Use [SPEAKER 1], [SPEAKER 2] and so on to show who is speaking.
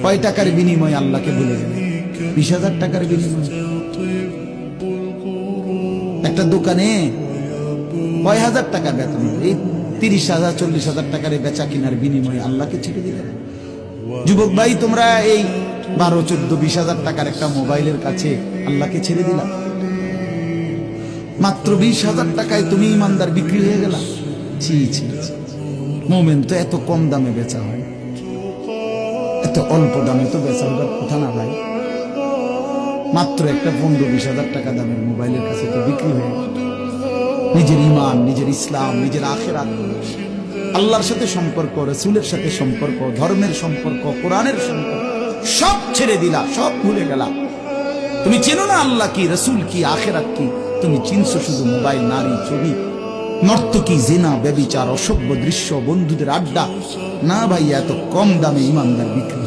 [SPEAKER 1] কয় টাকার বিনিময়ে আল্লাহকে ভুলে গেল? 20,000 টাকার বিনিময়ে। একটা দোকানে কয় হাজার টাকা বেতন, এই 30,000 40,000 টাকার বেচা কিনার বিনিময়ে আল্লাহকে ছেড়ে দিলেন। যুবক ভাই, তোমরা এই 12, 14, 20,000 টাকার একটা মোবাইলের কাছে আল্লাহকে ছেড়ে দিলাম। মাত্র 20,000 টাকায় তুমি ইমানদার বিক্রি হয়ে গেলা। ছি ছি, মোমেন তো এত কম দামে বেচা হয়, এত অল্প দামে তো বেচা হবার কথা না ভাই। মাত্র একটা 15-20,000 টাকা দামের মোবাইলের কাছে তো বিক্রি হয়ে গেল। নিজের ইমান, নিজের ইসলাম, নিজের আখিরাত, আল্লাহর সাথে সম্পর্ক, রাসূলের সাথে সম্পর্ক, ধর্মের সম্পর্ক, কোরআনের সম্পর্ক সব ছেড়ে দিলা, সব ভুলে গেলা। তুমি চেনো না আল্লাহ কি, রাসূল কি, আখিরাত কি। তুমি চিনছো শুধু মোবাইল, নারী, ছবি, নর্তকী, জিনা, ব্যভিচার, অসভ্য দৃশ্য, বন্ধুদের আড্ডা। না ভাই, এত কম দামে ইমানদার বিক্রি।